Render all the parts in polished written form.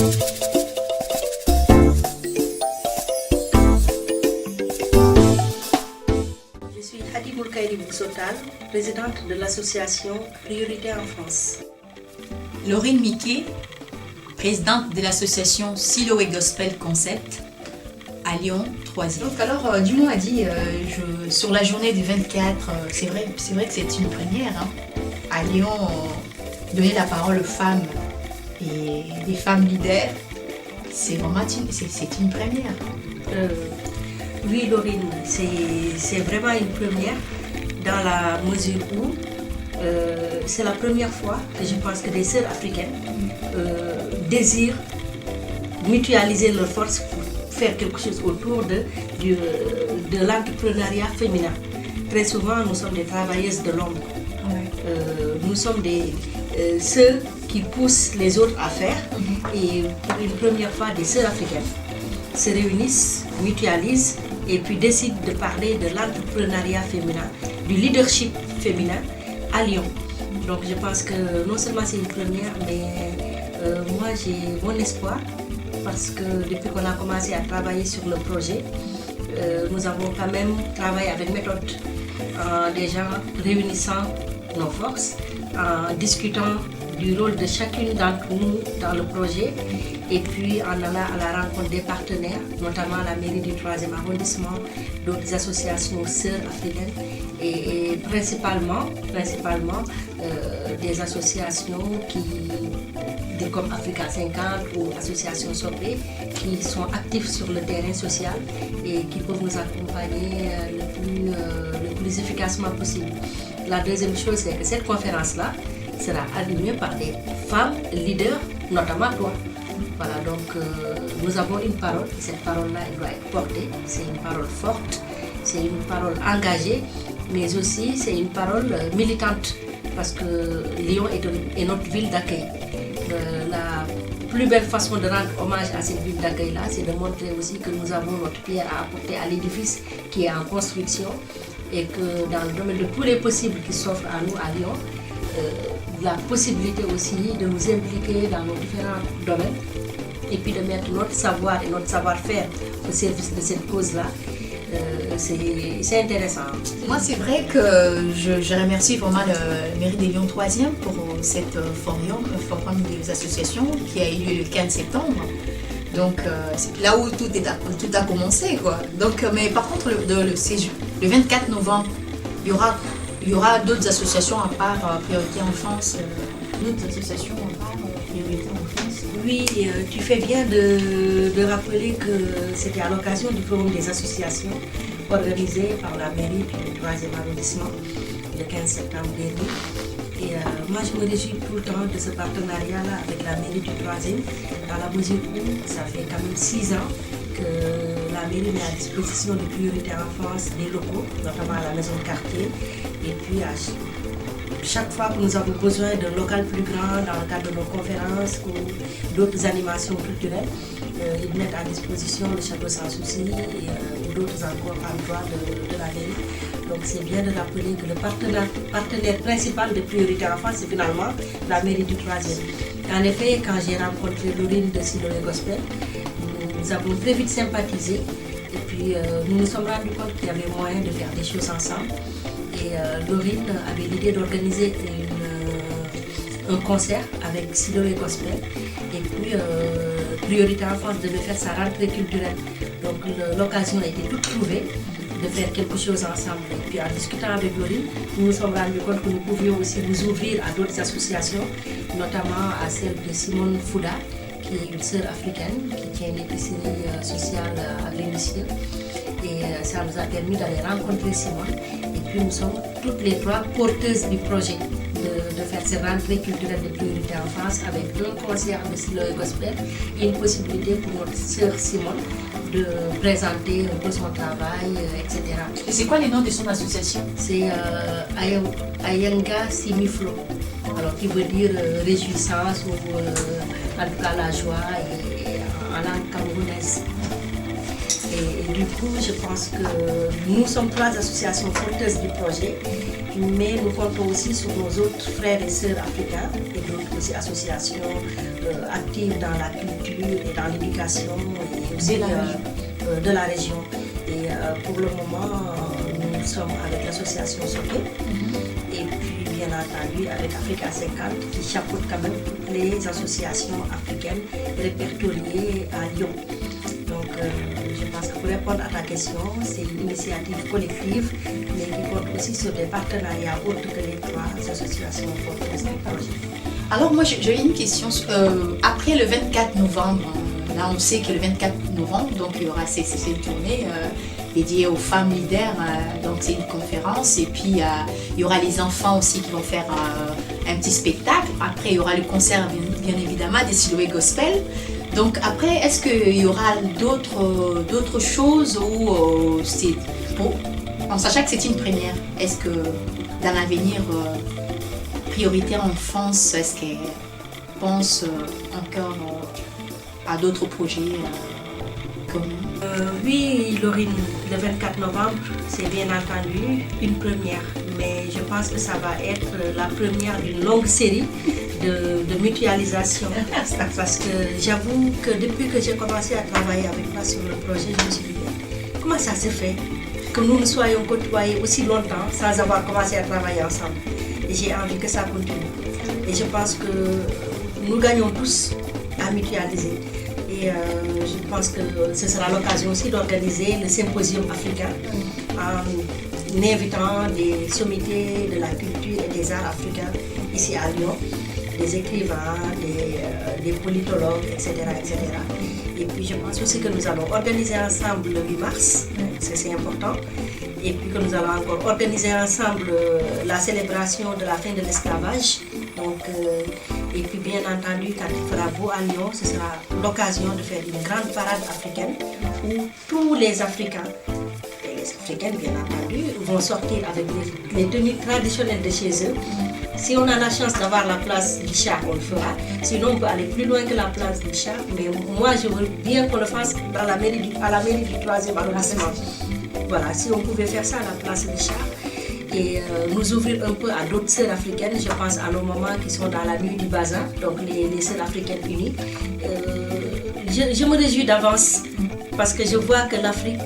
Je suis Hadi Mourkaïri Boussotal, présidente de l'association Priorité en France. Laurine Miquet, présidente de l'association Siloé Gospel Concept à Lyon, 3e. Donc alors, dis-moi Hadi, sur la journée du 24, c'est vrai que c'est une première. Hein. À Lyon, donner la parole aux femmes et des femmes leaders, c'est vraiment une première. Oui, Laurine, c'est vraiment une première dans la mesure où c'est la première fois que je pense que des sœurs africaines désirent mutualiser leurs forces pour faire quelque chose autour de l'entrepreneuriat féminin. Très souvent, nous sommes des travailleuses de l'ombre. Nous sommes ceux qui poussent les autres à faire. Et pour une première fois, des sœurs africaines se réunissent, mutualisent et puis décident de parler de l'entrepreneuriat féminin, du leadership féminin à Lyon. Donc je pense que non seulement c'est une première, mais moi j'ai bon espoir parce que depuis qu'on a commencé à travailler sur le projet, nous avons quand même travaillé avec méthode, déjà réunissant nos forces, en discutant du rôle de chacune d'entre nous dans le projet et puis en allant à la rencontre des partenaires, notamment la mairie du 3e arrondissement, d'autres associations sœurs africaines et principalement des associations comme Africa 50 ou Association Sopé qui sont actifs sur le terrain social et qui peuvent nous accompagner le plus efficacement possible. La deuxième chose, c'est que cette conférence-là sera animée par des femmes leaders, notamment toi. Voilà, donc nous avons une parole, et cette parole-là, elle doit être portée. C'est une parole forte, c'est une parole engagée, mais aussi c'est une parole militante, parce que Lyon est notre ville d'accueil. La plus belle façon de rendre hommage à cette ville d'accueil-là, c'est de montrer aussi que nous avons notre pierre à apporter à l'édifice qui est en construction et que dans le domaine de tous les possibles qui s'offrent à nous à Lyon, la possibilité aussi de nous impliquer dans nos différents domaines et puis de mettre notre savoir et notre savoir-faire au service de cette cause-là. C'est intéressant. Moi, c'est vrai que je remercie vraiment la mairie de Lyon 3e pour cette forum des associations qui a eu lieu le 15 septembre. Donc, c'est là où tout a commencé, quoi. Donc, mais par contre, le 24 novembre, il y aura d'autres associations à part Priorité en France, d'autres associations à part Priorité en France. Oui, tu fais bien de rappeler que c'était à l'occasion du forum des associations organisé par la mairie du 3e arrondissement le 15 septembre dernier. Et moi, je me réjouis tout le temps de ce partenariat-là avec la mairie du 3e, dans la mesure où ça fait quand même 6 ans que la mairie met à disposition de Priorité en France des locaux, notamment à la maison de quartier. Et puis, chaque fois que nous avons besoin d'un local plus grand dans le cadre de nos conférences ou d'autres animations culturelles, ils mettent à disposition le château sans souci et d'autres encore endroits de la mairie. Donc c'est bien de rappeler que le partenaire principal de Priorité en France, c'est finalement la mairie du 3e. En effet, quand j'ai rencontré Laurine de Siloé Gospel, nous avons très vite sympathisé et puis nous nous sommes rendus compte qu'il y avait moyen de faire des choses ensemble. Et Laurine avait l'idée d'organiser un concert avec Siloé Gospel et puis Priorité en France devait faire sa rentrée culturelle. Donc l'occasion a été toute trouvée de faire quelque chose ensemble. Et puis en discutant avec Laurine, nous nous sommes rendus compte que nous pouvions aussi nous ouvrir à d'autres associations, notamment à celle de Simone Fouda, qui est une sœur africaine qui tient une épicerie sociale à Vénitieux. Et ça nous a permis d'aller rencontrer Simone. Et puis nous sommes toutes les trois porteuses du projet de faire ces rentrées culturelles de Priorité en France avec un concert de Siloé Gospel et une possibilité pour notre sœur Simone de présenter un peu son travail, etc. Et c'est quoi les noms de son association? C'est Ayanga Simiflo, alors qui veut dire réjouissance ou en tout cas la joie et en langue camerounaise. Et du coup, je pense que nous sommes 3 associations porteuses du projet, mais nous comptons aussi sur nos autres frères et sœurs africains et d'autres aussi associations actives dans la culture et dans l'éducation et aussi de la région. Et pour le moment, nous sommes avec l'association Soké et puis bien entendu avec Africa 50 qui chapeaute quand même toutes les associations africaines répertoriées à Lyon. Donc je pense que pour répondre à ta question, c'est une initiative collective mais qui compte aussi sur des partenariats autres que les 3 associations porteuses du projet. Alors moi j'ai une question. Après le 24 novembre, là on sait que le 24 novembre, donc il y aura cette journée dédiée aux femmes leaders, donc c'est une conférence et puis il y aura les enfants aussi qui vont faire un petit spectacle. Après il y aura le concert bien évidemment des Siloé Gospel. Donc après est-ce qu'il y aura d'autres choses ou c'est en sachant que c'est une première, est-ce que dans l'avenir prioritaire en France, est-ce qu'elle pense encore à d'autres projets communs? Oui, Laurine, le 24 novembre, c'est bien entendu une première, mais je pense que ça va être la première d'une longue série de mutualisation. Parce que j'avoue que depuis que j'ai commencé à travailler avec toi sur le projet, je me suis dit, comment ça se fait que nous nous soyons côtoyés aussi longtemps sans avoir commencé à travailler ensemble? Et j'ai envie que ça continue. Et je pense que nous gagnons tous à mutualiser. Et je pense que ce sera l'occasion aussi d'organiser le symposium africain en invitant des sommités de la culture et des arts africains ici à Lyon, des écrivains, des politologues, etc., etc. Et puis je pense aussi que nous allons organiser ensemble le 8 mars, c'est important. Et puis que nous allons encore organiser ensemble la célébration de la fin de l'esclavage. Donc, et puis bien entendu, quand il fera beau à Lyon, ce sera l'occasion de faire une grande parade africaine où tous les Africains, et les Africaines bien entendu, vont sortir avec les tenues traditionnelles de chez eux. Si on a la chance d'avoir la place du chat, on le fera. Sinon, on peut aller plus loin que la place du chat. Mais moi, je veux bien qu'on le fasse à la mairie du 3e arrondissement. Voilà, si on pouvait faire ça à la place du chat et nous ouvrir un peu à d'autres sœurs africaines, je pense à nos mamans qui sont dans la nuit du bazar, donc les sœurs africaines unies. Je me réjouis d'avance parce que je vois que l'Afrique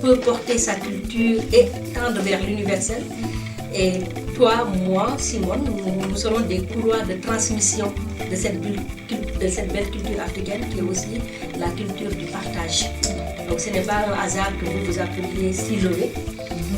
peut porter sa culture et tendre vers l'universel. Et toi, moi, Simone, nous serons des couloirs de transmission de cette belle culture africaine qui est aussi la culture du partage. Donc ce n'est pas un hasard que vous vous appeliez Siloé,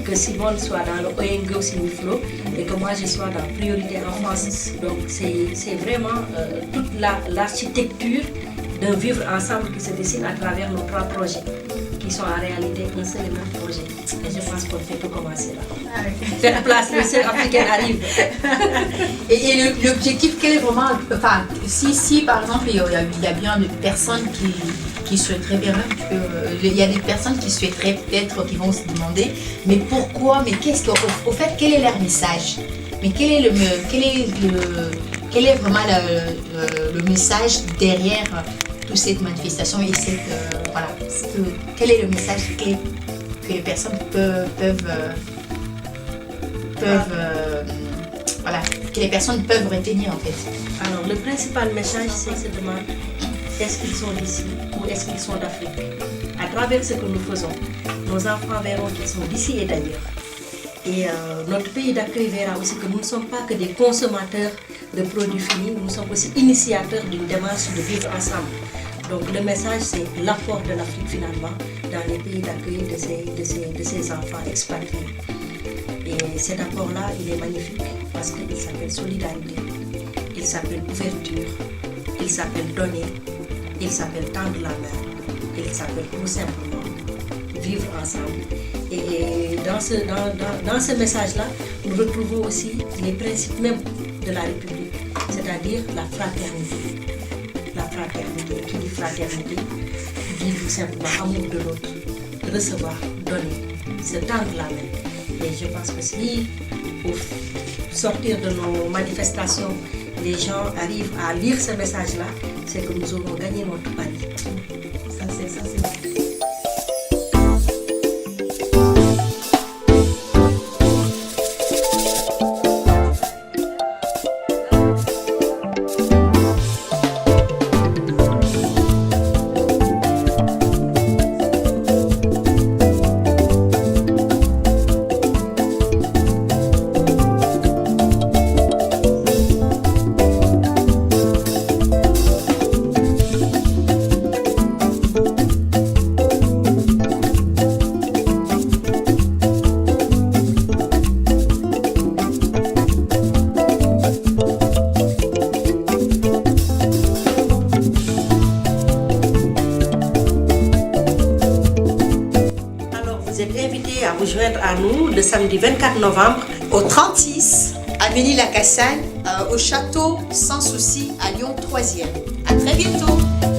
que Simone soit dans le Oyengo Siniflo et que moi je sois dans Priorité Enfance. Donc c'est vraiment toute l'architecture d'un vivre ensemble qui se dessine à travers nos 3 projets, qui sont en réalité un seul et même projet. Et je pense qu'on fait tout commencer là. Faites place, les sœurs africaines arrivent. Et l'objectif, quel est vraiment, enfin, si par exemple il y a bien des personnes qui souhaiteraient bien, il y a des personnes qui souhaiteraient peut-être, qui vont se demander, mais pourquoi, mais qu'est-ce qu'au fait, quel est leur message? Mais quel est vraiment le message derrière toute cette manifestation et voilà, quel est le message que les personnes voilà, que les personnes peuvent retenir en fait? Alors le principal message, c'est de se demander est-ce qu'ils sont d'ici ou est-ce qu'ils sont d'Afrique? À travers ce que nous faisons, nos enfants verront qu'ils sont d'ici et d'ailleurs. Et notre pays d'accueil verra aussi que nous ne sommes pas que des consommateurs de produits finis, nous sommes aussi initiateurs d'une démarche de vivre ensemble. Donc le message, c'est l'apport de l'Afrique finalement dans les pays d'accueil de ces enfants expatriés. Et cet apport-là, il est magnifique parce qu'il s'appelle solidarité, il s'appelle ouverture, il s'appelle donner, il s'appelle tendre la main, il s'appelle tout simplement vivre ensemble. Et dans ce message-là, nous retrouvons aussi les principes même de la République, c'est-à-dire la fraternité. La fraternité, qui dit fraternité, dit tout simplement amour de l'autre, recevoir, donner, se tendre la main. Et je pense que si, au sortir de nos manifestations, les gens arrivent à lire ce message-là, c'est que nous aurons gagné notre pari. Ça c'est samedi 24 novembre. Au 36, avenue La Cassagne, au château Sans Souci à Lyon 3e. À très bientôt.